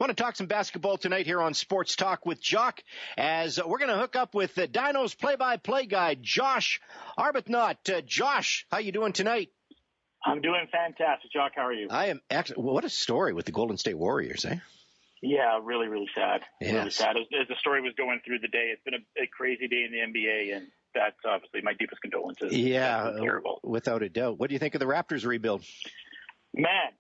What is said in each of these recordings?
Want to talk some basketball tonight here on Sports Talk with Jock, as we're going to hook up with the Dinos play-by-play guy, Josh Arbuthnot. Josh, how you doing tonight? I'm doing fantastic. Jock, how are you? I am excellent. What a story with the Golden State Warriors, eh? Yeah, really, really sad. Yes. Really sad. As the story was going through the day, it's been a crazy day in the NBA, and that's obviously my deepest condolences. Yeah, terrible. Without a doubt. What do you think of the Raptors rebuild? Man,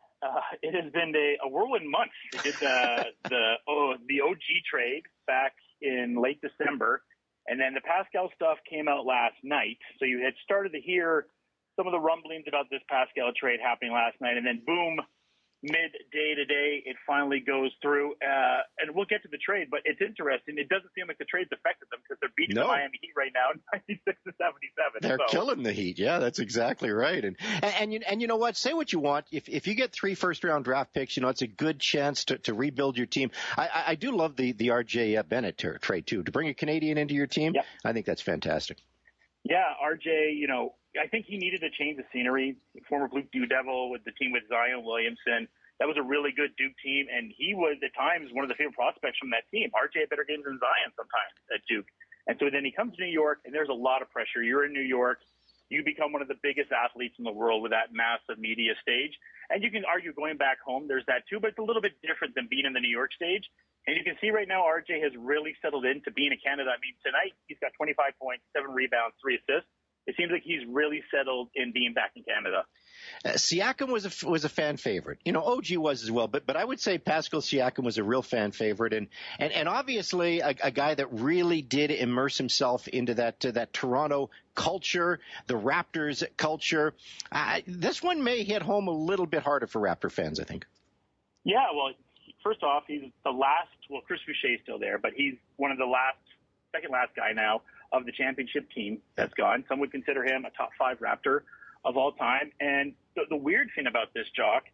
it has been a whirlwind month. They did the OG trade back in late December, and then the Pascal stuff came out last night. So you had started to hear some of the rumblings about this Pascal trade happening last night, and then boom, midday today, it finally goes through. And we'll get to the trade, but it's interesting. It doesn't seem like the trade's affected them because they're beating the Miami Heat right now, 96-77. They're killing the Heat. Yeah, that's exactly right. And you know what? Say what you want. If you get 3 first-round draft picks, it's a good chance to rebuild your team. I do love the RJ Bennett trade too. To bring a Canadian into your team, yep. I think that's fantastic. Yeah, RJ, I think he needed to change the scenery. Former Duke Blue Devil with the team with Zion Williamson. That was a really good Duke team, and he was at times one of the favorite prospects from that team. RJ had better games than Zion sometimes at Duke. And so then he comes to New York, and there's a lot of pressure. You're in New York. You become one of the biggest athletes in the world with that massive media stage. And you can argue going back home, there's that too, but it's a little bit different than being in the New York stage. And you can see right now RJ has really settled into being a Canada. I mean, tonight he's got 25 points, 7 rebounds, 3 assists. It seems like he's really settled in being back in Canada. Siakam was a fan favorite. OG was as well, but I would say Pascal Siakam was a real fan favorite, and obviously a guy that really did immerse himself into that Toronto culture, the Raptors culture. This one may hit home a little bit harder for Raptor fans, I think. Yeah, well, first off, he's the last. Well, Chris Boucher is still there, but he's one of the second last guy now of the championship team that's gone. Some would consider him a top 5 Raptor of all time. And the weird thing about this, Jock,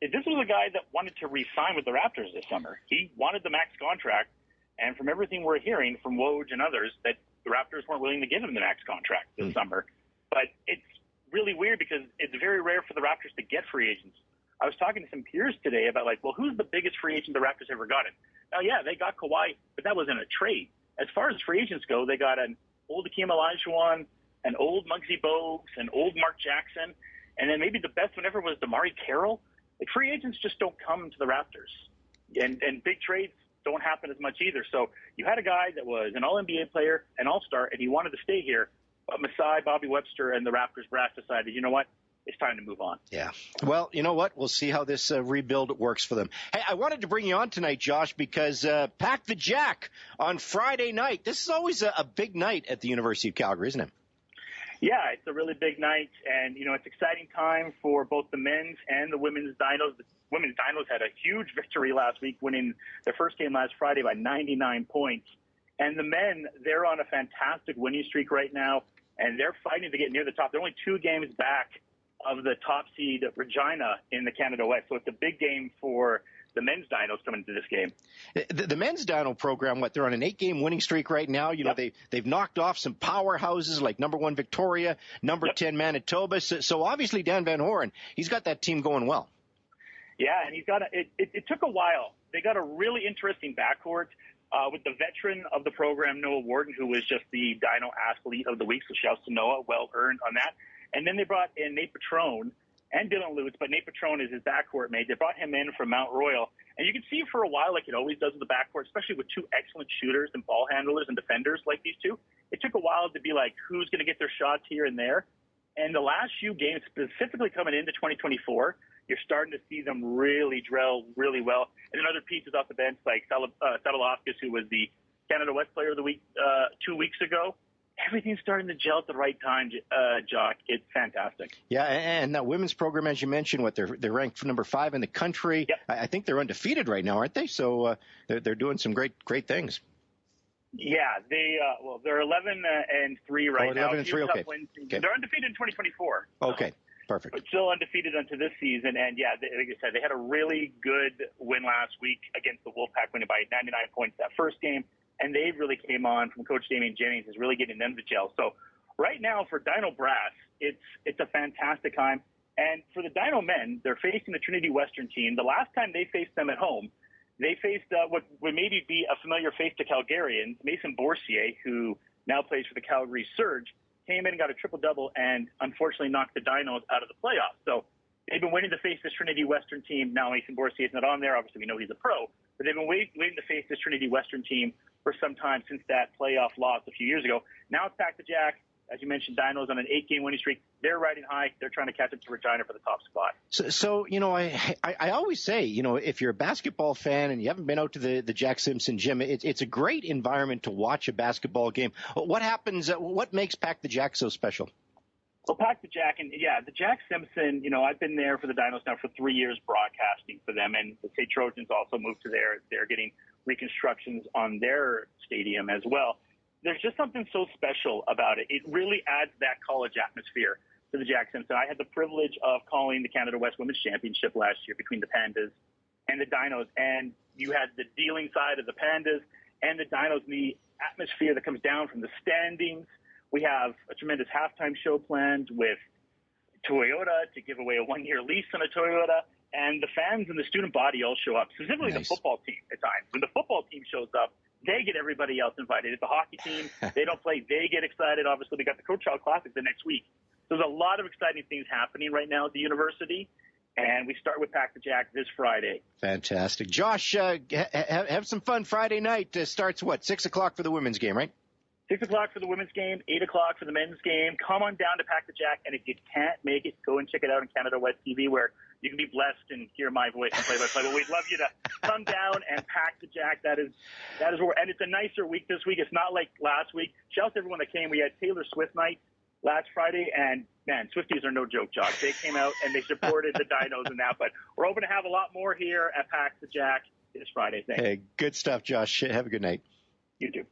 is this was a guy that wanted to re-sign with the Raptors this summer. He wanted the max contract, and from everything we're hearing from Woj and others, that the Raptors weren't willing to give him the max contract this summer. But it's really weird because it's very rare for the Raptors to get free agents. I was talking to some peers today about, who's the biggest free agent the Raptors ever gotten? Now, yeah, they got Kawhi, but that wasn't a trade. As far as free agents go, they got an old Hakeem Olajuwon, an old Muggsy Bogues, an old Mark Jackson, and then maybe the best one ever was Damari Carroll. Free agents just don't come to the Raptors, and big trades don't happen as much either. So you had a guy that was an All-NBA player, an All-Star, and he wanted to stay here, but Masai, Bobby Webster, and the Raptors brass decided, you know what? It's time to move on. Yeah. Well, you know what? We'll see how this rebuild works for them. Hey, I wanted to bring you on tonight, Josh, because Pack the Jack on Friday night. This is always a big night at the University of Calgary, isn't it? Yeah, it's a really big night, and, it's an exciting time for both the men's and the women's Dinos. The women's Dinos had a huge victory last week, winning their first game last Friday by 99 points. And the men, they're on a fantastic winning streak right now, and they're fighting to get near the top. They're only 2 games back of the top seed Regina in the Canada West. So it's a big game for the men's Dinos coming into this game. The men's Dino program, they're on an 8-game winning streak right now. Yep. They've knocked off some powerhouses like number 1 Victoria, number 10 Manitoba. So obviously Dan Van Horen, he's got that team going well. Yeah, and it took a while. They got a really interesting backcourt with the veteran of the program, Noah Warden, who was just the Dino athlete of the week. So shouts to Noah, well earned on that. And then they brought in Nate Patrone and Dylan Lutz, but Nate Patrone is his backcourt mate. They brought him in from Mount Royal. And you can see for a while, like it always does with the backcourt, especially with 2 excellent shooters and ball handlers and defenders like these two, it took a while to be like, who's going to get their shots here and there? And the last few games, specifically coming into 2024, you're starting to see them really drill really well. And then other pieces off the bench like Sadalowskis, who was the Canada West Player of the Week 2 weeks ago. Everything's starting to gel at the right time, Jock. It's fantastic. Yeah, and that women's program, as you mentioned, they're ranked number 5 in the country. Yep. I think they're undefeated right now, aren't they? So they're doing some great things. Yeah, they're 11-3 right now. 11-3, okay. They're undefeated in 2024. Okay, perfect. But still undefeated until this season. And yeah, like I said, they had a really good win last week against the Wolfpack, winning by 99 points that first game. And they really came on from Coach Damian Jennings, is really getting them to gel. So right now for Dino Brass, it's a fantastic time. And for the Dino men, they're facing the Trinity Western team. The last time they faced them at home, They faced what would maybe be a familiar face to Calgarians, Mason Boursier, who now plays for the Calgary Surge, came in and got a triple-double and unfortunately knocked the Dinos out of the playoffs. So they've been waiting to face this Trinity Western team. Now Mason Boursier is not on there. Obviously, we know he's a pro. But they've been waiting to face this Trinity Western team for some time since that playoff loss a few years ago. Now it's back to Jack. As you mentioned, Dinos on an 8-game winning streak. They're riding high. They're trying to catch up to Regina for the top spot. So I always say, if you're a basketball fan and you haven't been out to the Jack Simpson gym, it's a great environment to watch a basketball game. What happens? What makes Pack the Jack so special? Well, Pack the Jack, and the Jack Simpson, I've been there for the Dinos now for 3 years broadcasting for them, and the St. Trojans also moved to there. They're getting reconstructions on their stadium as well. There's just something so special about it. It really adds that college atmosphere to the Jack Simpson. I had the privilege of calling the Canada West Women's Championship last year between the Pandas and the Dinos, and you had the dealing side of the Pandas and the Dinos, and the atmosphere that comes down from the standings. We have a tremendous halftime show planned with Toyota to give away a 1-year lease on a Toyota, and the fans and the student body all show up, specifically Nice. The football team at times. When the football team shows up, they get everybody else invited. If the hockey team, they don't play, they get excited. Obviously, we got the Coach Child Classic the next week. There's a lot of exciting things happening right now at the university, and we start with Pack the Jack this Friday. Fantastic. Josh, have some fun Friday night. Starts 6 o'clock for the women's game, right? 6 o'clock for the women's game, 8 o'clock for the men's game. Come on down to Pack the Jack, and if you can't make it, go and check it out on Canada West TV, where you can be blessed and hear my voice and play-by-play. But we'd love you to come down and Pack the Jack. That is where, and it's a nicer week this week. It's not like last week. Shout out to everyone that came. We had Taylor Swift night last Friday, and man, Swifties are no joke, Josh. They came out and they supported the Dinos and that. But we're hoping to have a lot more here at Pack the Jack this Friday. Thanks. Hey, good stuff, Josh. Have a good night. You too.